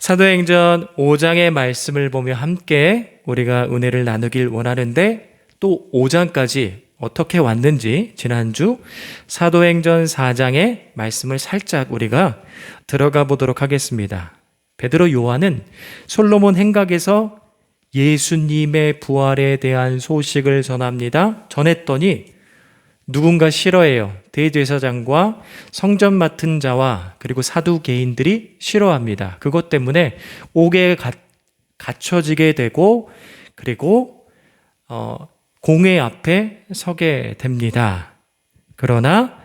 사도행전 5장의 말씀을 보며 함께 우리가 은혜를 나누길 원하는데, 또 5장까지 어떻게 왔는지 지난주 사도행전 4장의 말씀을 살짝 우리가 들어가 보도록 하겠습니다. 베드로 요한은 솔로몬 행각에서 예수님의 부활에 대한 소식을 전했더니 누군가 싫어해요. 대제사장과 성전 맡은 자와 그리고 사두개인들이 싫어합니다. 그것 때문에 옥에 갇혀지게 되고, 그리고 공회 앞에 서게 됩니다. 그러나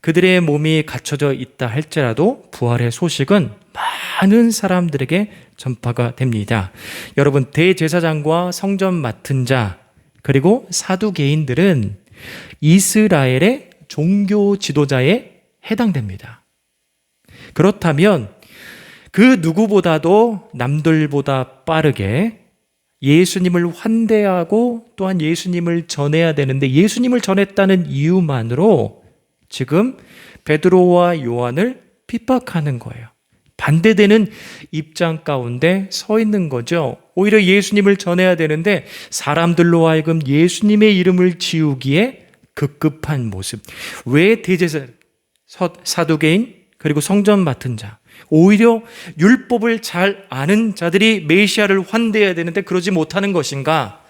그들의 몸이 갇혀져 있다 할지라도 부활의 소식은 많은 사람들에게 전파가 됩니다. 여러분, 대제사장과 성전 맡은 자 그리고 사두개인들은 이스라엘의 종교 지도자에 해당됩니다. 그렇다면 그 누구보다도 남들보다 빠르게 예수님을 환대하고 또한 예수님을 전해야 되는데, 예수님을 전했다는 이유만으로 지금 베드로와 요한을 핍박하는 거예요. 반대되는 입장 가운데 서 있는 거죠. 오히려 예수님을 전해야 되는데 사람들로 하여금 예수님의 이름을 지우기에 급급한 모습. 왜 사두개인 그리고 성전 맡은 자, 오히려 율법을 잘 아는 자들이 메시아를 환대해야 되는데 그러지 못하는 것인가?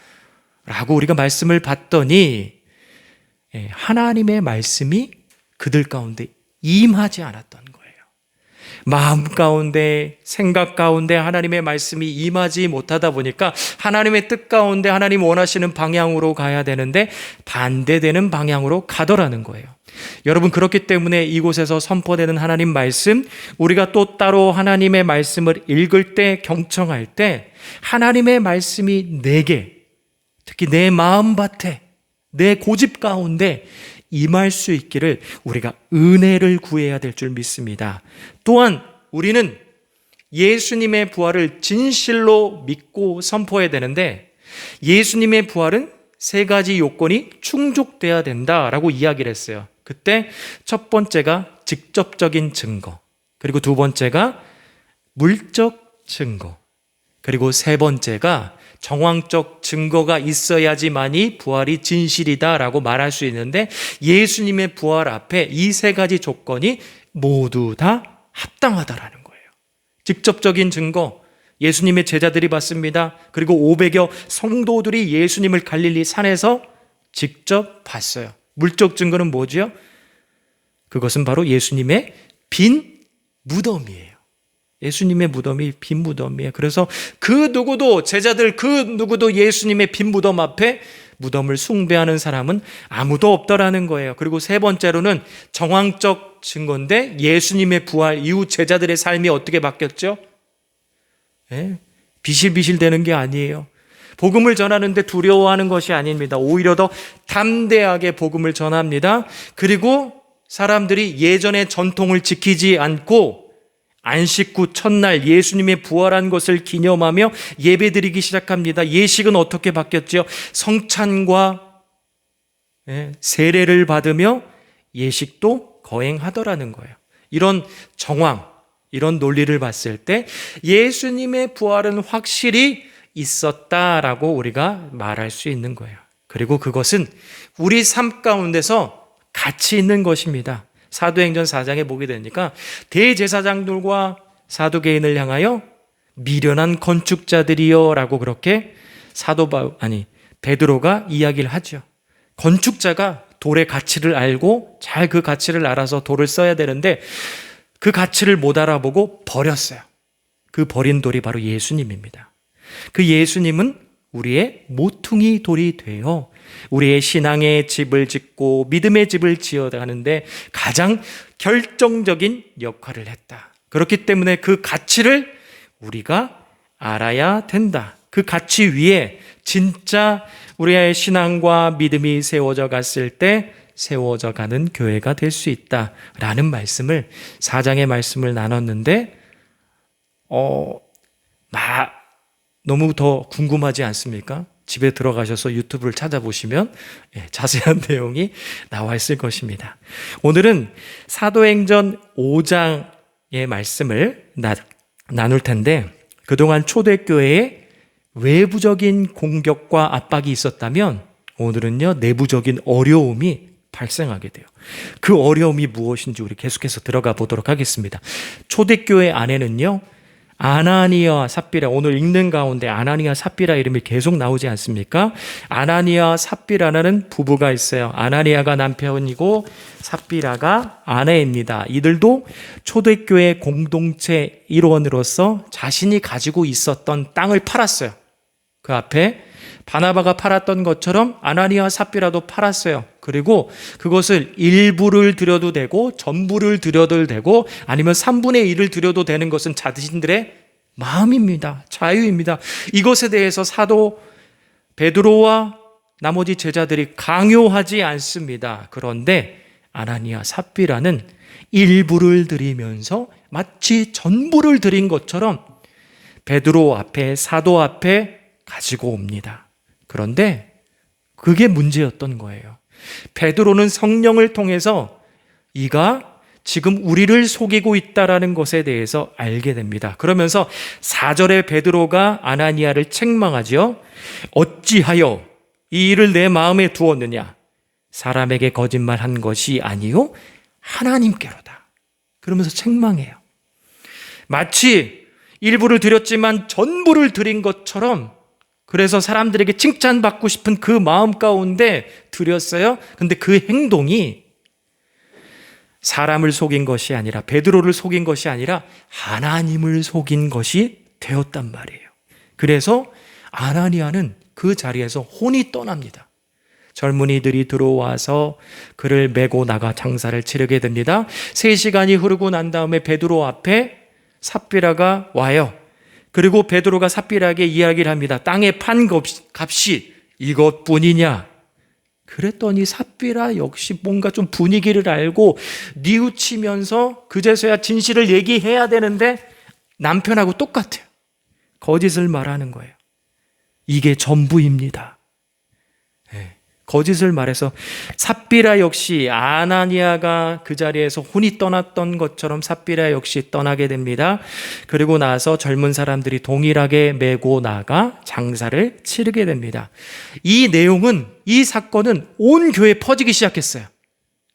라고 우리가 말씀을 봤더니 하나님의 말씀이 그들 가운데 임하지 않았던 거예요. 마음 가운데, 생각 가운데 하나님의 말씀이 임하지 못하다 보니까 하나님의 뜻 가운데 하나님 원하시는 방향으로 가야 되는데 반대되는 방향으로 가더라는 거예요. 여러분, 그렇기 때문에 이곳에서 선포되는 하나님 말씀, 우리가 또 따로 하나님의 말씀을 읽을 때, 경청할 때 하나님의 말씀이 내게, 특히 내 마음밭에, 내 고집 가운데 임할 수 있기를 우리가 은혜를 구해야 될 줄 믿습니다. 또한 우리는 예수님의 부활을 진실로 믿고 선포해야 되는데, 예수님의 부활은 세 가지 요건이 충족돼야 된다라고 이야기를 했어요. 그때 첫 번째가 직접적인 증거, 그리고 두 번째가 물적 증거, 그리고 세 번째가 정황적 증거가 있어야지만이 부활이 진실이다라고 말할 수 있는데, 예수님의 부활 앞에 이 세 가지 조건이 모두 다 합당하다라는 거예요. 직접적인 증거, 예수님의 제자들이 봤습니다. 그리고 500여 성도들이 예수님을 갈릴리 산에서 직접 봤어요. 물적 증거는 뭐죠? 그것은 바로 예수님의 빈 무덤이에요. 예수님의 무덤이 빈 무덤이에요. 그래서 그 누구도, 제자들 그 누구도 예수님의 빈 무덤 앞에 무덤을 숭배하는 사람은 아무도 없더라는 거예요. 그리고 세 번째로는 정황적 증거인데, 예수님의 부활 이후 제자들의 삶이 어떻게 바뀌었죠? 비실비실 되는 게 아니에요. 복음을 전하는데 두려워하는 것이 아닙니다. 오히려 더 담대하게 복음을 전합니다. 그리고 사람들이 예전의 전통을 지키지 않고 안식 후 첫날 예수님의 부활한 것을 기념하며 예배드리기 시작합니다. 예식은 어떻게 바뀌었죠? 성찬과 세례를 받으며 예식도 거행하더라는 거예요. 이런 정황, 이런 논리를 봤을 때 예수님의 부활은 확실히 있었다라고 우리가 말할 수 있는 거예요. 그리고 그것은 우리 삶 가운데서 같이 있는 것입니다. 사도행전 4장에 보게 되니까 대제사장들과 사두개인을 향하여 미련한 건축자들이여 라고 그렇게 베드로가 이야기를 하죠. 건축자가 돌의 가치를 알고 잘 그 가치를 알아서 돌을 써야 되는데 그 가치를 못 알아보고 버렸어요. 그 버린 돌이 바로 예수님입니다. 그 예수님은 우리의 모퉁이 돌이 되어 우리의 신앙의 집을 짓고 믿음의 집을 지어가는데 가장 결정적인 역할을 했다. 그렇기 때문에 그 가치를 우리가 알아야 된다. 그 가치 위에 진짜 우리의 신앙과 믿음이 세워져 갔을 때 세워져 가는 교회가 될 수 있다라는 말씀을, 4장의 말씀을 나눴는데 너무 더 궁금하지 않습니까? 집에 들어가셔서 유튜브를 찾아보시면 자세한 내용이 나와 있을 것입니다. 오늘은 사도행전 5장의 말씀을 나눌 텐데, 그동안 초대교회에 외부적인 공격과 압박이 있었다면 오늘은요, 내부적인 어려움이 발생하게 돼요. 그 어려움이 무엇인지 우리 계속해서 들어가 보도록 하겠습니다. 초대교회 안에는요, 아나니아와 삽비라, 오늘 읽는 가운데 아나니아 삽비라 이름이 계속 나오지 않습니까? 아나니아 삽비라라는 부부가 있어요. 아나니아가 남편이고 삽비라가 아내입니다. 이들도 초대교회 공동체 일원으로서 자신이 가지고 있었던 땅을 팔았어요. 그 앞에 바나바가 팔았던 것처럼 아나니아 삽비라도 팔았어요. 그리고 그것을 일부를 드려도 되고 전부를 드려도 되고 아니면 3분의 1을 드려도 되는 것은 자신들의 마음입니다. 자유입니다. 이것에 대해서 사도 베드로와 나머지 제자들이 강요하지 않습니다. 그런데 아나니아 삽비라는 일부를 드리면서 마치 전부를 드린 것처럼 베드로 앞에, 사도 앞에 가지고 옵니다. 그런데 그게 문제였던 거예요. 베드로는 성령을 통해서 이가 지금 우리를 속이고 있다라는 것에 대해서 알게 됩니다. 그러면서 4절에 베드로가 아나니아를 책망하지요. 어찌하여 이 일을 내 마음에 두었느냐? 사람에게 거짓말한 것이 아니요 하나님께로다. 그러면서 책망해요. 마치 일부를 드렸지만 전부를 드린 것처럼, 그래서 사람들에게 칭찬받고 싶은 그 마음 가운데 드렸어요. 근데 그 행동이 사람을 속인 것이 아니라, 베드로를 속인 것이 아니라 하나님을 속인 것이 되었단 말이에요. 그래서 아나니아는 그 자리에서 혼이 떠납니다. 젊은이들이 들어와서 그를 메고 나가 장사를 치르게 됩니다. 3시간이 흐르고 난 다음에 베드로 앞에 삽비라가 와요. 그리고 베드로가 삽비라에게 이야기를 합니다. 땅에 판 값이 이것뿐이냐? 그랬더니 삽비라 역시 뭔가 좀 분위기를 알고 뉘우치면서 그제서야 진실을 얘기해야 되는데 남편하고 똑같아요. 거짓을 말하는 거예요. 이게 전부입니다. 거짓을 말해서 삽비라 역시 아나니아가 그 자리에서 혼이 떠났던 것처럼 삽비라 역시 떠나게 됩니다. 그리고 나서 젊은 사람들이 동일하게 메고 나가 장사를 치르게 됩니다. 이 내용은, 이 사건은 온 교회에 퍼지기 시작했어요.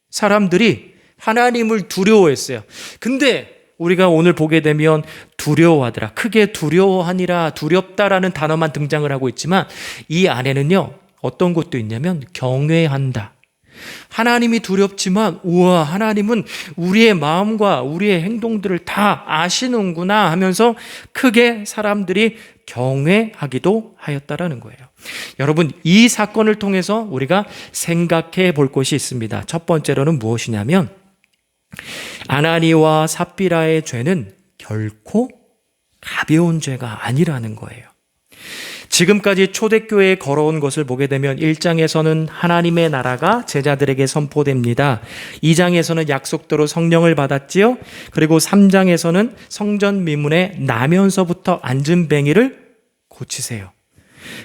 사람들이 하나님을 두려워했어요. 근데 우리가 오늘 보게 되면 두려워하더라, 크게 두려워하니라, 두렵다라는 단어만 등장을 하고 있지만 이 안에는요, 어떤 것도 있냐면 경외한다. 하나님이 두렵지만 우와, 하나님은 우리의 마음과 우리의 행동들을 다 아시는구나 하면서 크게 사람들이 경외하기도 하였다라는 거예요. 여러분, 이 사건을 통해서 우리가 생각해 볼 것이 있습니다. 첫 번째로는 무엇이냐면 아나니와 삽비라의 죄는 결코 가벼운 죄가 아니라는 거예요. 지금까지 초대교회에 걸어온 것을 보게 되면 1장에서는 하나님의 나라가 제자들에게 선포됩니다. 2장에서는 약속대로 성령을 받았지요. 그리고 3장에서는 성전 미문에 나면서부터 앉은뱅이를 고치세요.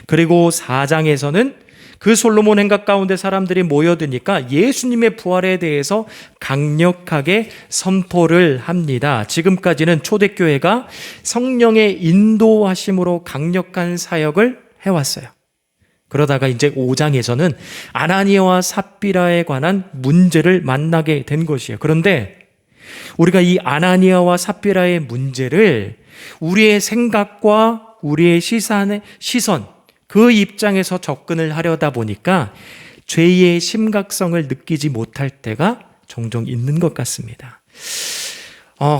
그리고 4장에서는 그 솔로몬 행각 가운데 사람들이 모여드니까 예수님의 부활에 대해서 강력하게 선포를 합니다. 지금까지는 초대교회가 성령의 인도하심으로 강력한 사역을 해왔어요. 그러다가 이제 5장에서는 아나니아와 삽비라에 관한 문제를 만나게 된 것이에요. 그런데 우리가 이 아나니아와 삽비라의 문제를 우리의 생각과 우리의 시선, 그 입장에서 접근을 하려다 보니까 죄의 심각성을 느끼지 못할 때가 종종 있는 것 같습니다.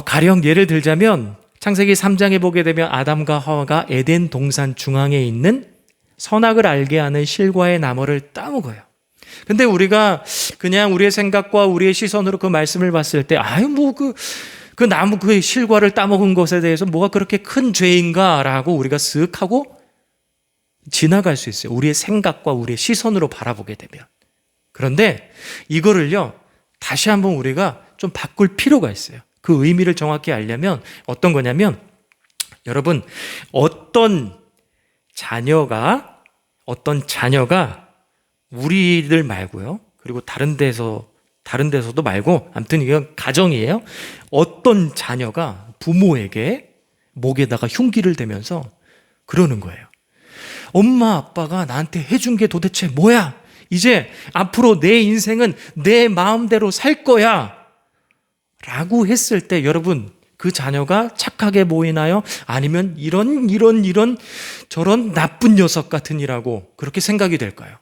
가령 예를 들자면 창세기 3장에 보게 되면 아담과 하와가 에덴 동산 중앙에 있는 선악을 알게 하는 실과의 나무를 따먹어요. 근데 우리가 그냥 우리의 생각과 우리의 시선으로 그 말씀을 봤을 때 그 나무 그 실과를 따먹은 것에 대해서 뭐가 그렇게 큰 죄인가라고 우리가 쓱 하고 지나갈 수 있어요. 우리의 생각과 우리의 시선으로 바라보게 되면. 그런데 이거를요, 다시 한번 우리가 좀 바꿀 필요가 있어요. 그 의미를 정확히 알려면 어떤 거냐면, 여러분, 어떤 자녀가 우리들 말고요, 그리고 다른 데서도 말고, 아무튼 이건 가정이에요. 어떤 자녀가 부모에게 목에다가 흉기를 대면서 그러는 거예요. 엄마 아빠가 나한테 해준 게 도대체 뭐야? 이제 앞으로 내 인생은 내 마음대로 살 거야 라고 했을 때 여러분, 그 자녀가 착하게 보이나요? 아니면 이런 저런 나쁜 녀석 같은 이라고 그렇게 생각이 될까요?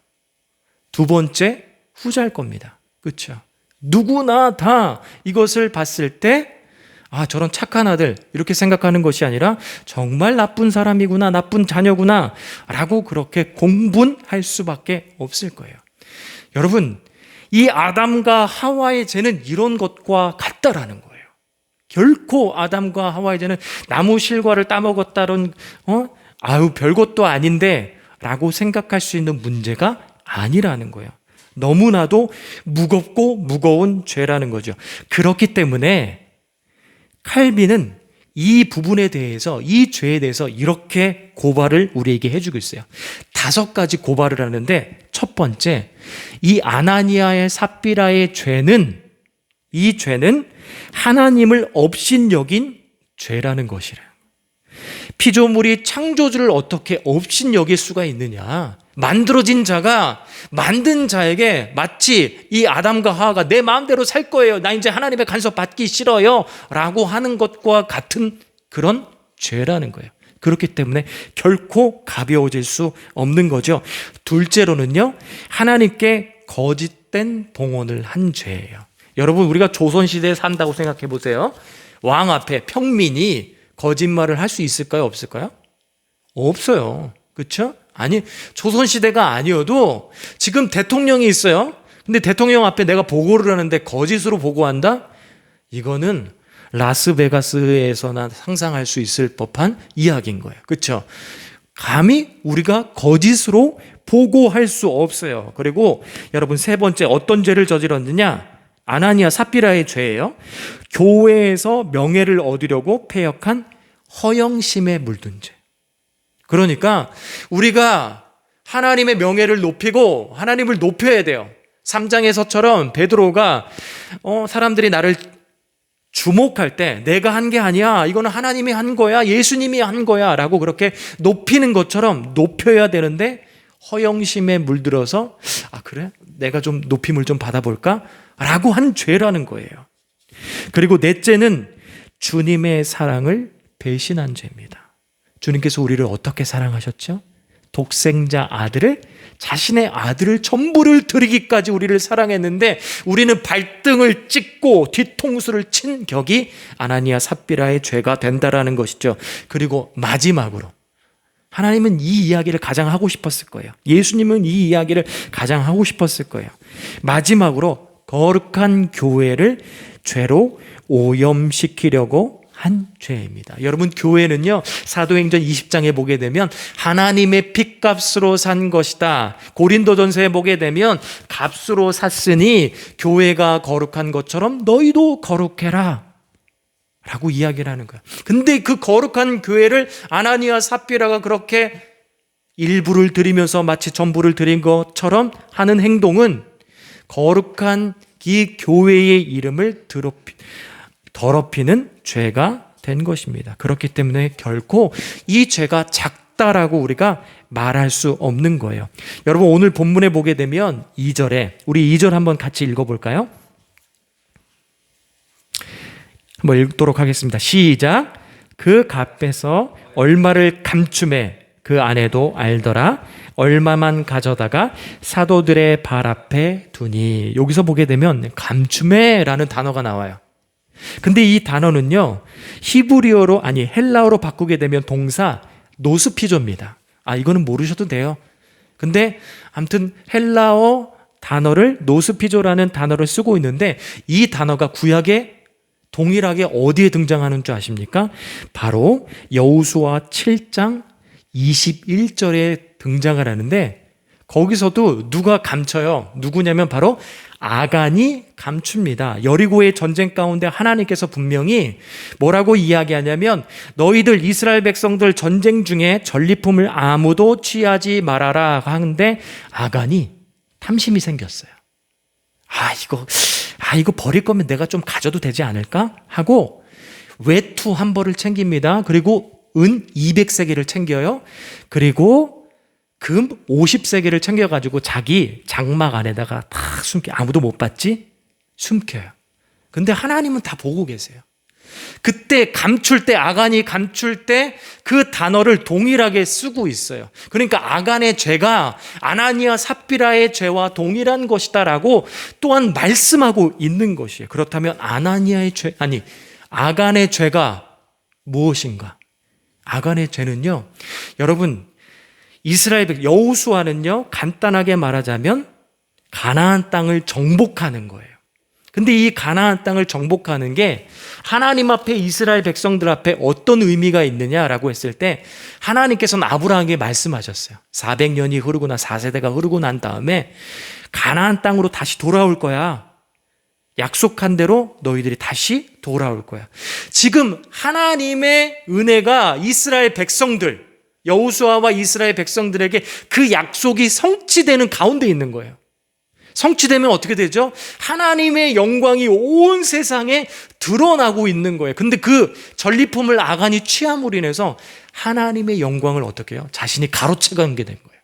두 번째, 후자일 겁니다. 그렇죠? 누구나 다 이것을 봤을 때 저런 착한 아들 이렇게 생각하는 것이 아니라 정말 나쁜 사람이구나, 나쁜 자녀구나 라고 그렇게 공분할 수밖에 없을 거예요. 여러분, 이 아담과 하와의 죄는 이런 것과 같다라는 거예요. 결코 아담과 하와의 죄는 나무 실과를 따먹었다는 별것도 아닌데 라고 생각할 수 있는 문제가 아니라는 거예요. 너무나도 무겁고 무거운 죄라는 거죠. 그렇기 때문에 칼빈은 이 부분에 대해서, 이 죄에 대해서 이렇게 고발을 우리에게 해주고 있어요. 5가지 고발을 하는데, 첫 번째, 이 아나니아의 삽비라의 죄는, 이 죄는 하나님을 업신여긴 죄라는 것이래요. 피조물이 창조주를 어떻게 업신여길 수가 있느냐? 만들어진 자가 만든 자에게 마치 이 아담과 하와가 내 마음대로 살 거예요, 나 이제 하나님의 간섭 받기 싫어요 라고 하는 것과 같은 그런 죄라는 거예요. 그렇기 때문에 결코 가벼워질 수 없는 거죠. 둘째로는요, 하나님께 거짓된 봉헌을 한 죄예요. 여러분, 우리가 조선시대에 산다고 생각해 보세요. 왕 앞에 평민이 거짓말을 할 수 있을까요? 없을까요? 없어요. 그렇죠? 아니, 조선시대가 아니어도 지금 대통령이 있어요. 근데 대통령 앞에 내가 보고를 하는데 거짓으로 보고한다? 이거는 라스베가스에서나 상상할 수 있을 법한 이야기인 거예요. 그렇죠? 감히 우리가 거짓으로 보고할 수 없어요. 그리고 여러분, 세 번째, 어떤 죄를 저질렀느냐? 아나니아 삽비라의 죄예요. 교회에서 명예를 얻으려고 패역한 허영심에 물든 죄. 그러니까 우리가 하나님의 명예를 높이고 하나님을 높여야 돼요. 3장에서처럼 베드로가 사람들이 나를 주목할 때 내가 한 게 아니야, 이거는 하나님이 한 거야, 예수님이 한 거야 라고 그렇게 높이는 것처럼 높여야 되는데, 허영심에 물들어서 그래? 내가 좀 높임을 좀 받아볼까? 라고 한 죄라는 거예요. 그리고 넷째는 주님의 사랑을 배신한 죄입니다. 주님께서 우리를 어떻게 사랑하셨죠? 독생자 아들을, 자신의 아들을 전부를 드리기까지 우리를 사랑했는데 우리는 발등을 찍고 뒤통수를 친 격이 아나니아 삽비라의 죄가 된다라는 것이죠. 그리고 마지막으로, 하나님은 이 이야기를 가장 하고 싶었을 거예요. 예수님은 이 이야기를 가장 하고 싶었을 거예요. 마지막으로 거룩한 교회를 죄로 오염시키려고 한 죄입니다. 여러분, 교회는요, 사도행전 20장에 보게 되면 하나님의 핏값으로 산 것이다. 고린도전서에 보게 되면 값으로 샀으니 교회가 거룩한 것처럼 너희도 거룩해라 라고 이야기를 하는 거야. 근데 그 거룩한 교회를 아나니아 삽비라가 그렇게 일부를 드리면서 마치 전부를 드린 것처럼 하는 행동은 거룩한 이 교회의 이름을 더럽히는 죄가 된 것입니다. 그렇기 때문에 결코 이 죄가 작다라고 우리가 말할 수 없는 거예요. 여러분, 오늘 본문에 보게 되면 2절에, 우리 2절 한번 같이 읽어볼까요? 한번 읽도록 하겠습니다. 시작. 그 값에서 얼마를 감춤해 그 아내도 알더라. 얼마만 가져다가 사도들의 발 앞에 두니. 여기서 보게 되면 감춤해라는 단어가 나와요. 근데 이 단어는요, 히브리어로, 아니 헬라어로 바꾸게 되면 동사 노스피조입니다. 이거는 모르셔도 돼요. 근데 아무튼 헬라어 단어를 노스피조라는 단어를 쓰고 있는데, 이 단어가 구약에 동일하게 어디에 등장하는 줄 아십니까? 바로 여호수아 7장 21절에 등장을 하는데, 거기서도 누가 감춰요? 누구냐면 바로 아간이 감춥니다. 여리고의 전쟁 가운데 하나님께서 분명히 뭐라고 이야기하냐면, 너희들 이스라엘 백성들 전쟁 중에 전리품을 아무도 취하지 말아라 하는데 아간이 탐심이 생겼어요. 이거 버릴 거면 내가 좀 가져도 되지 않을까? 하고 외투 한 벌을 챙깁니다. 그리고 은 200세겔을 챙겨요. 그리고 금 50세겔을 챙겨가지고 자기 장막 안에다가 다 숨겨. 아무도 못 봤지? 숨겨요. 근데 하나님은 다 보고 계세요. 그때 감출 때, 아간이 감출 때 그 단어를 동일하게 쓰고 있어요. 그러니까 아간의 죄가 아나니아 삽비라의 죄와 동일한 것이다라고 또한 말씀하고 있는 것이에요. 그렇다면 아간의 죄가 무엇인가? 아간의 죄는요, 여러분, 이스라엘 여호수아는요, 간단하게 말하자면 가나안 땅을 정복하는 거예요. 근데 이 가나안 땅을 정복하는 게 하나님 앞에 이스라엘 백성들 앞에 어떤 의미가 있느냐라고 했을 때 하나님께서는 아브라함에게 말씀하셨어요. 400년이 흐르고 4세대가 흐르고 난 다음에 가나안 땅으로 다시 돌아올 거야. 약속한 대로 너희들이 다시 돌아올 거야. 지금 하나님의 은혜가 이스라엘 백성들, 여호수아와 이스라엘 백성들에게 그 약속이 성취되는 가운데 있는 거예요. 성취되면 어떻게 되죠? 하나님의 영광이 온 세상에 드러나고 있는 거예요. 근데 그 전리품을 아간이 취함으로 인해서 하나님의 영광을 어떻게 해요? 자신이 가로채게 된 거예요.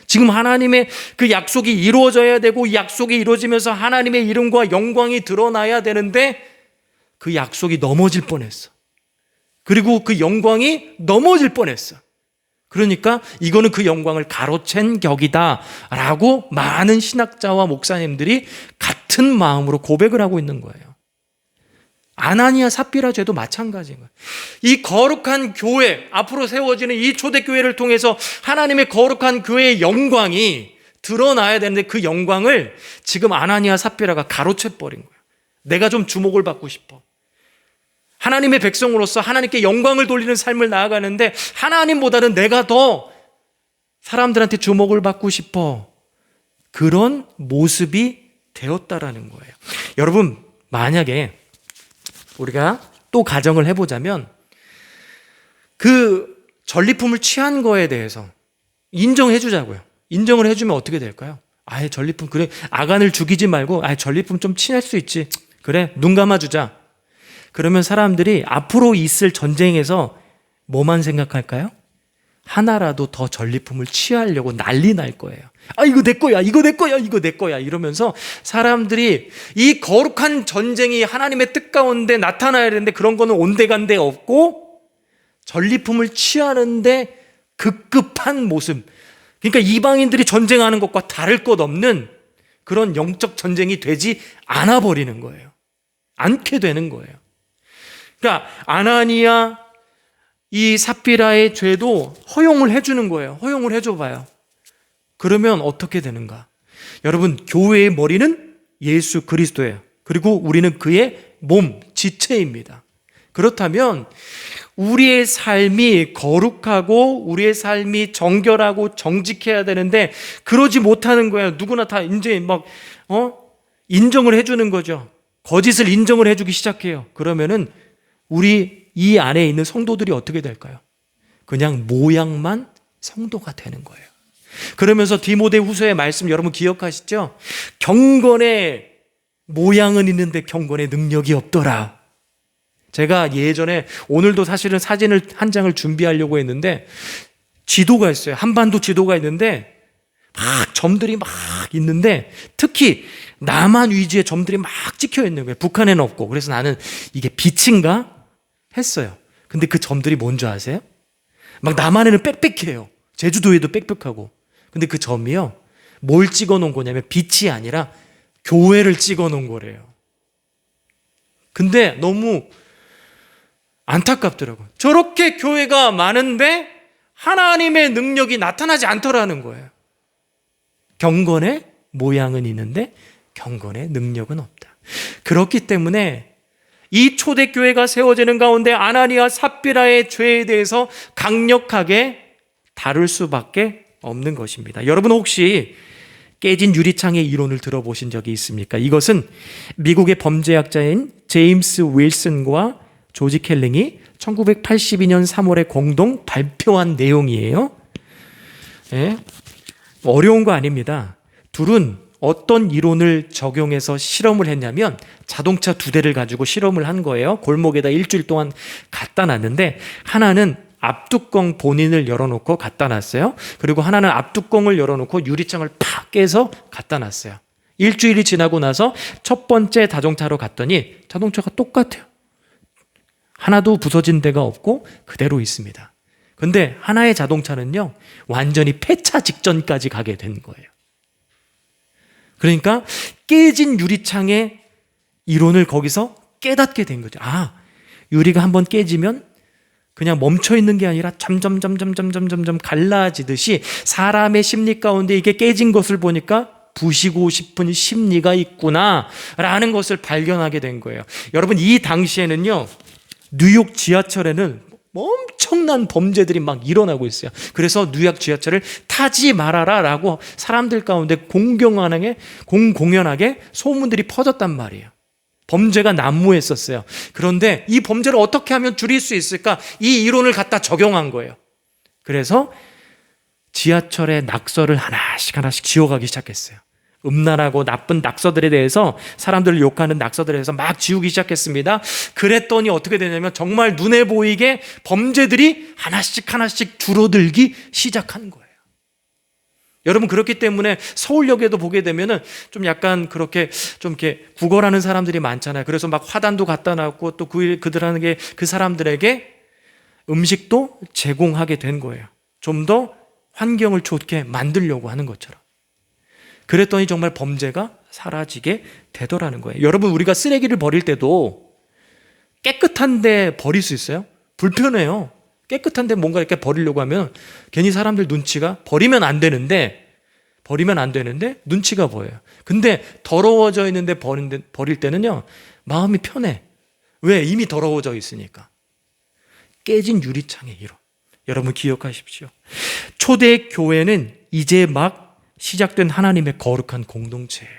지금 하나님의 그 약속이 이루어져야 되고 이 약속이 이루어지면서 하나님의 이름과 영광이 드러나야 되는데 그 약속이 넘어질 뻔했어. 그리고 그 영광이 넘어질 뻔했어. 그러니까 이거는 그 영광을 가로챈 격이다라고 많은 신학자와 목사님들이 같은 마음으로 고백을 하고 있는 거예요. 아나니아 삽비라 죄도 마찬가지인 거예요. 이 거룩한 교회, 앞으로 세워지는 이 초대교회를 통해서 하나님의 거룩한 교회의 영광이 드러나야 되는데 그 영광을 지금 아나니아 삽비라가 가로채버린 거예요. 내가 좀 주목을 받고 싶어. 하나님의 백성으로서 하나님께 영광을 돌리는 삶을 나아가는데 하나님보다는 내가 더 사람들한테 주목을 받고 싶어. 그런 모습이 되었다라는 거예요. 여러분, 만약에 우리가 또 가정을 해보자면 그 전리품을 취한 거에 대해서 인정해 주자고요. 인정을 해주면 어떻게 될까요? 아예 전리품, 그래, 아간을 죽이지 말고 아예 전리품 좀 취할 수 있지. 그래, 눈 감아주자. 그러면 사람들이 앞으로 있을 전쟁에서 뭐만 생각할까요? 하나라도 더 전리품을 취하려고 난리 날 거예요. 아, 이거 내 거야, 이거 내 거야, 이거 내 거야. 이러면서 사람들이 이 거룩한 전쟁이 하나님의 뜻 가운데 나타나야 되는데 그런 거는 온데간데 없고 전리품을 취하는데 급급한 모습. 그러니까 이방인들이 전쟁하는 것과 다를 것 없는 그런 영적 전쟁이 되지 않아 버리는 거예요. 않게 되는 거예요. 그러니까 아나니아 이 삽비라의 죄도 허용을 해주는 거예요. 허용을 해줘봐요. 그러면 어떻게 되는가? 여러분, 교회의 머리는 예수 그리스도예요. 그리고 우리는 그의 몸, 지체입니다. 그렇다면 우리의 삶이 거룩하고 우리의 삶이 정결하고 정직해야 되는데 그러지 못하는 거예요. 누구나 다 이제 막 인정을 해주는 거죠. 거짓을 인정을 해주기 시작해요. 그러면은 우리 이 안에 있는 성도들이 어떻게 될까요? 그냥 모양만 성도가 되는 거예요. 그러면서 디모데후서의 말씀 여러분 기억하시죠? 경건의 모양은 있는데 경건의 능력이 없더라. 제가 예전에 오늘도 사실은 사진을 한 장을 준비하려고 했는데 지도가 있어요. 한반도 지도가 있는데 막 점들이 막 있는데 특히 남한 위주의 점들이 막 찍혀 있는 거예요. 북한에는 없고. 그래서 나는 이게 빛인가 했어요. 근데 그 점들이 뭔지 아세요? 막 남한에는 빽빽해요. 제주도에도 빽빽하고. 근데 그 점이요, 뭘 찍어 놓은 거냐면 빛이 아니라 교회를 찍어 놓은 거래요. 근데 너무 안타깝더라고요. 저렇게 교회가 많은데 하나님의 능력이 나타나지 않더라는 거예요. 경건의 모양은 있는데 경건의 능력은 없다. 그렇기 때문에 이 초대교회가 세워지는 가운데 아나니아 삽비라의 죄에 대해서 강력하게 다룰 수밖에 없는 것입니다. 여러분 혹시 깨진 유리창의 이론을 들어보신 적이 있습니까? 이것은 미국의 범죄학자인 제임스 윌슨과 조지 켈링이 1982년 3월에 공동 발표한 내용이에요. 네? 어려운 거 아닙니다. 둘은 어떤 이론을 적용해서 실험을 했냐면 자동차 2대를 가지고 실험을 한 거예요. 골목에다 일주일 동안 갖다 놨는데 하나는 앞뚜껑 본인을 열어놓고 갖다 놨어요. 그리고 하나는 앞뚜껑을 열어놓고 유리창을 팍 깨서 갖다 놨어요. 일주일이 지나고 나서 첫 번째 자동차로 갔더니 자동차가 똑같아요. 하나도 부서진 데가 없고 그대로 있습니다. 근데 하나의 자동차는요, 완전히 폐차 직전까지 가게 된 거예요. 그러니까 깨진 유리창의 이론을 거기서 깨닫게 된 거죠. 아, 유리가 한번 깨지면 그냥 멈춰 있는 게 아니라 점점 갈라지듯이 사람의 심리 가운데 이게 깨진 것을 보니까 부시고 싶은 심리가 있구나라는 것을 발견하게 된 거예요. 여러분, 이 당시에는요, 뉴욕 지하철에는 엄청난 범죄들이 막 일어나고 있어요. 그래서 뉴욕 지하철을 타지 말아라라고 사람들 가운데 공공연하게 소문들이 퍼졌단 말이에요. 범죄가 난무했었어요. 그런데 이 범죄를 어떻게 하면 줄일 수 있을까? 이 이론을 갖다 적용한 거예요. 그래서 지하철의 낙서를 하나씩 지워가기 시작했어요. 음란하고 나쁜 낙서들에 대해서, 사람들을 욕하는 낙서들에 대해서 막 지우기 시작했습니다. 그랬더니 어떻게 되냐면 정말 눈에 보이게 범죄들이 하나씩 줄어들기 시작한 거예요. 여러분, 그렇기 때문에 서울역에도 보게 되면은 좀 약간 그렇게 좀 이렇게 구걸하는 사람들이 많잖아요. 그래서 막 화단도 갖다 놨고 또 그들에게, 그 사람들에게 음식도 제공하게 된 거예요. 좀 더 환경을 좋게 만들려고 하는 것처럼. 그랬더니 정말 범죄가 사라지게 되더라는 거예요. 여러분, 우리가 쓰레기를 버릴 때도 깨끗한데 버릴 수 있어요? 불편해요. 깨끗한데 뭔가 이렇게 버리려고 하면 괜히 사람들 눈치가, 버리면 안 되는데 눈치가 보여요. 근데 더러워져 있는데 버릴 때는요, 마음이 편해. 왜? 이미 더러워져 있으니까. 깨진 유리창의 이론. 여러분, 기억하십시오. 초대 교회는 이제 막 시작된 하나님의 거룩한 공동체예요.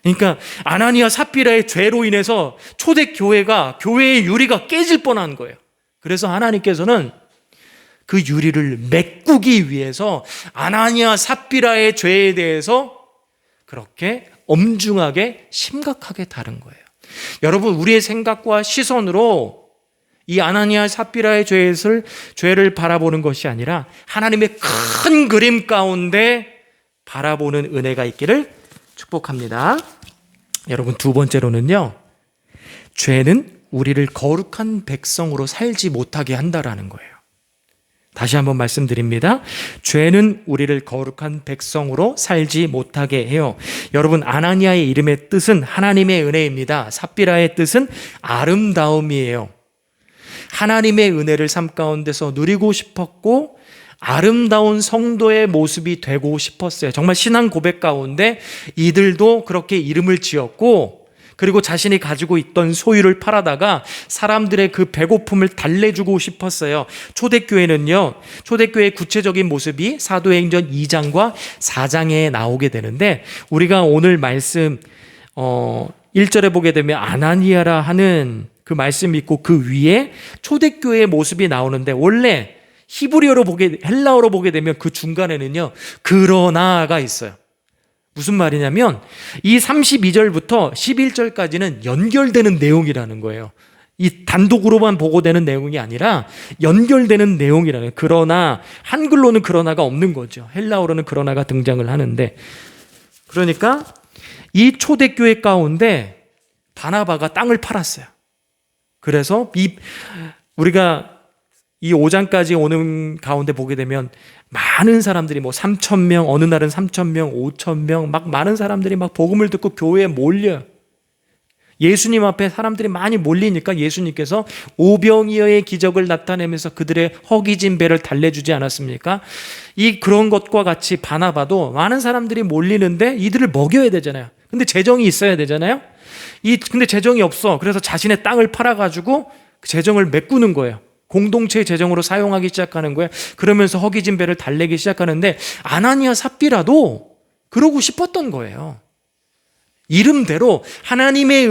그러니까 아나니아 삽비라의 죄로 인해서 초대 교회가, 교회의 유리가 깨질 뻔한 거예요. 그래서 하나님께서는 그 유리를 메꾸기 위해서 아나니아 삽비라의 죄에 대해서 그렇게 엄중하게 심각하게 다룬 거예요. 여러분, 우리의 생각과 시선으로 이 아나니아 삽비라의 죄를 바라보는 것이 아니라 하나님의 큰 그림 가운데 바라보는 은혜가 있기를 축복합니다. 여러분, 두 번째로는요, 죄는 우리를 거룩한 백성으로 살지 못하게 한다라는 거예요. 다시 한번 말씀드립니다. 죄는 우리를 거룩한 백성으로 살지 못하게 해요. 여러분, 아나니아의 이름의 뜻은 하나님의 은혜입니다. 삽비라의 뜻은 아름다움이에요. 하나님의 은혜를 삶 가운데서 누리고 싶었고 아름다운 성도의 모습이 되고 싶었어요. 정말 신앙 고백 가운데 이들도 그렇게 이름을 지었고, 그리고 자신이 가지고 있던 소유를 팔아다가 사람들의 그 배고픔을 달래주고 싶었어요. 초대교회는요, 초대교회의 구체적인 모습이 사도행전 2장과 4장에 나오게 되는데, 우리가 오늘 말씀 1절에 보게 되면 아나니아라 하는 그 말씀이 있고 그 위에 초대교회의 모습이 나오는데, 원래 헬라어로 보게 되면 그 중간에는요, 그러나가 있어요. 무슨 말이냐면 이 32절부터 11절까지는 연결되는 내용이라는 거예요. 이 단독으로만 보고되는 내용이 아니라 연결되는 내용이라는 거예요. 그러나, 한글로는 그러나가 없는 거죠. 헬라어로는 그러나가 등장을 하는데, 그러니까 이 초대교회 가운데 바나바가 땅을 팔았어요. 그래서 우리가 이 5장까지 오는 가운데 보게 되면 많은 사람들이 3,000명, 어느 날은 3,000명, 5,000명, 막 많은 사람들이 막 복음을 듣고 교회에 몰려요. 예수님 앞에 사람들이 많이 몰리니까 예수님께서 오병이어의 기적을 나타내면서 그들의 허기진 배를 달래주지 않았습니까? 그런 것과 같이 바나바도 많은 사람들이 몰리는데 이들을 먹여야 되잖아요. 근데 재정이 있어야 되잖아요. 근데 재정이 없어. 그래서 자신의 땅을 팔아가지고 그 재정을 메꾸는 거예요. 공동체의 재정으로 사용하기 시작하는 거예요. 그러면서 허기진 배를 달래기 시작하는데, 아나니아 삽비라도 그러고 싶었던 거예요. 이름대로 하나님의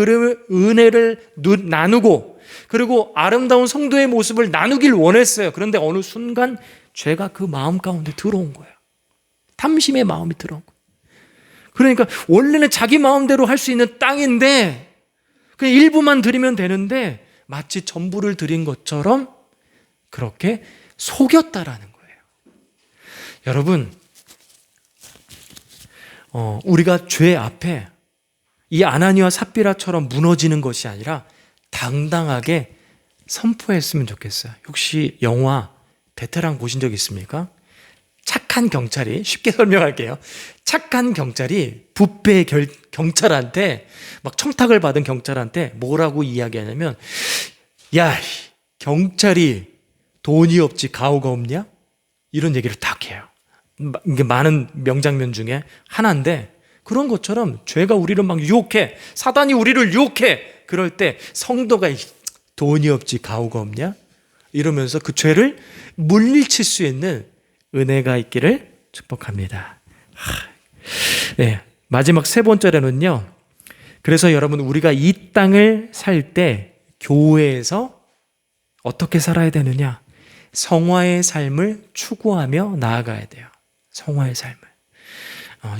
은혜를 나누고, 그리고 아름다운 성도의 모습을 나누길 원했어요. 그런데 어느 순간 죄가 그 마음 가운데 들어온 거예요. 탐심의 마음이 들어온 거예요. 그러니까 원래는 자기 마음대로 할 수 있는 땅인데 그냥 일부만 드리면 되는데 마치 전부를 드린 것처럼 그렇게 속였다라는 거예요. 여러분, 우리가 죄 앞에 이 아나니와 삽비라처럼 무너지는 것이 아니라 당당하게 선포했으면 좋겠어요. 혹시 영화 베테랑 보신 적 있습니까? 착한 경찰이, 쉽게 설명할게요. 착한 경찰이 부패 경찰한테 막 청탁을 받은 경찰한테 뭐라고 이야기하냐면, 야, 경찰이 돈이 없지 가오가 없냐? 이런 얘기를 딱 해요. 이게 많은 명장면 중에 하나인데, 그런 것처럼 죄가 우리를 막 유혹해, 사단이 우리를 유혹해. 그럴 때 성도가 돈이 없지 가오가 없냐? 이러면서 그 죄를 물리칠 수 있는 은혜가 있기를 축복합니다. 네, 마지막 세 번째로는요. 그래서 여러분, 우리가 이 땅을 살 때 교회에서 어떻게 살아야 되느냐? 성화의 삶을 추구하며 나아가야 돼요. 성화의 삶을.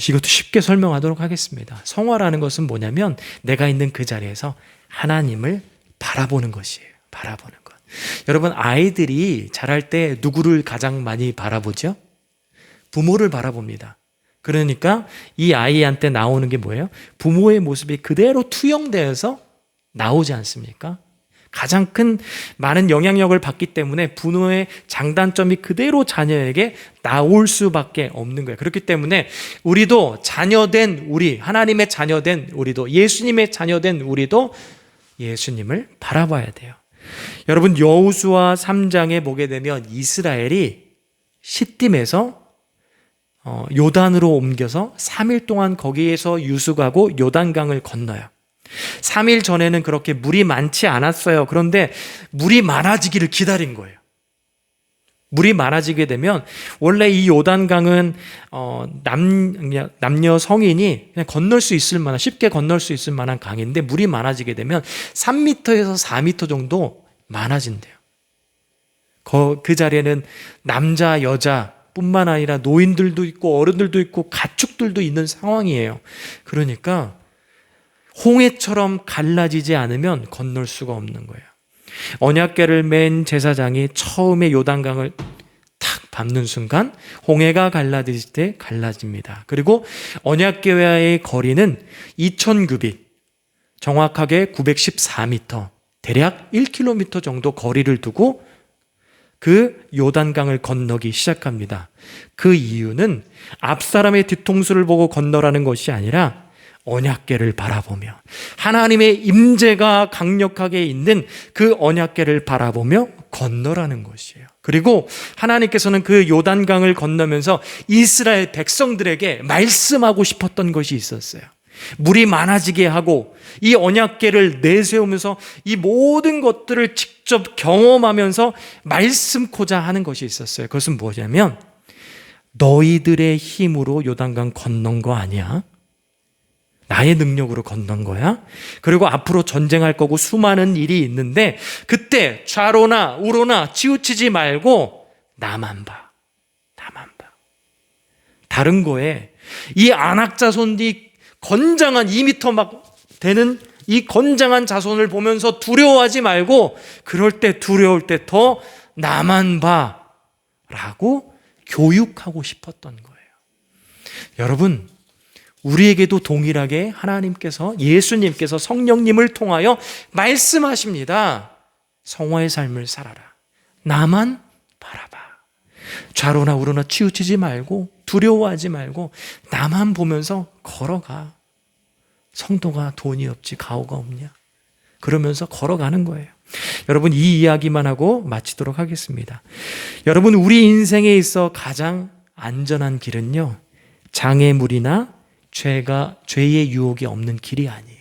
이것도 쉽게 설명하도록 하겠습니다. 성화라는 것은 뭐냐면 내가 있는 그 자리에서 하나님을 바라보는 것이에요. 바라보는 것. 여러분, 아이들이 자랄 때 누구를 가장 많이 바라보죠? 부모를 바라봅니다. 그러니까 이 아이한테 나오는 게 뭐예요? 부모의 모습이 그대로 투영되어서 나오지 않습니까? 가장 큰 많은 영향력을 받기 때문에 부모의 장단점이 그대로 자녀에게 나올 수밖에 없는 거예요. 그렇기 때문에 우리도 자녀된 우리, 하나님의 자녀된 우리도, 예수님의 자녀된 우리도 예수님을 바라봐야 돼요. 여러분, 여호수아 3장에 보게 되면 이스라엘이 시딤에서 요단으로 옮겨서 3일 동안 거기에서 유숙하고 요단강을 건너요. 3일 전에는 그렇게 물이 많지 않았어요. 그런데 물이 많아지기를 기다린 거예요. 물이 많아지게 되면 원래 이 요단강은 남녀 성인이 그냥 건널 수 있을 만한, 쉽게 건널 수 있을 만한 강인데 물이 많아지게 되면 3m에서 4m 정도 많아진대요. 그 자리에는 남자, 여자 뿐만 아니라 노인들도 있고 어른들도 있고 가축들도 있는 상황이에요. 그러니까 홍해처럼 갈라지지 않으면 건널 수가 없는 거예요. 언약궤를 맨 제사장이 처음에 요단강을 탁 밟는 순간 홍해가 갈라질 때 갈라집니다. 그리고 언약궤와의 거리는 2000규빗, 정확하게 914m, 대략 1km 정도 거리를 두고 그 요단강을 건너기 시작합니다. 그 이유는 앞사람의 뒤통수를 보고 건너라는 것이 아니라 언약궤를 바라보며 하나님의 임재가 강력하게 있는 그 언약궤를 바라보며 건너라는 것이에요. 그리고 하나님께서는 그 요단강을 건너면서 이스라엘 백성들에게 말씀하고 싶었던 것이 있었어요. 물이 많아지게 하고 이 언약궤를 내세우면서 이 모든 것들을 직접 경험하면서 말씀코자 하는 것이 있었어요. 그것은 뭐냐면 너희들의 힘으로 요단강 건넌 거 아니야. 나의 능력으로 건넌 거야. 그리고 앞으로 전쟁할 거고 수많은 일이 있는데 그때 좌로나 우로나 치우치지 말고 나만 봐. 나만 봐. 다른 거에 이 안악 자손이 건장한 2m 막 되는 이 건장한 자손을 보면서 두려워하지 말고 그럴 때 두려울 때 더 나만 봐 라고 교육하고 싶었던 거예요. 여러분, 우리에게도 동일하게 하나님께서, 예수님께서 성령님을 통하여 말씀하십니다. 성화의 삶을 살아라. 나만 바라봐. 좌로나 우로나 치우치지 말고 두려워하지 말고 나만 보면서 걸어가. 성도가 돈이 없지 가오가 없냐? 그러면서 걸어가는 거예요. 여러분, 이 이야기만 하고 마치도록 하겠습니다. 여러분, 우리 인생에 있어 가장 안전한 길은요, 장애물이나 죄의 유혹이 없는 길이 아니에요.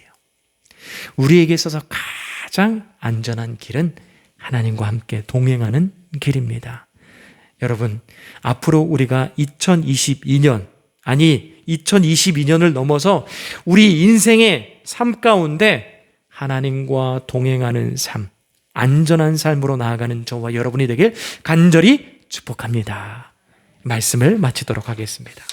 우리에게 있어서 가장 안전한 길은 하나님과 함께 동행하는 길입니다. 여러분, 앞으로 우리가 2022년을 넘어서 우리 인생의 삶 가운데 하나님과 동행하는 삶, 안전한 삶으로 나아가는 저와 여러분이 되길 간절히 축복합니다. 말씀을 마치도록 하겠습니다.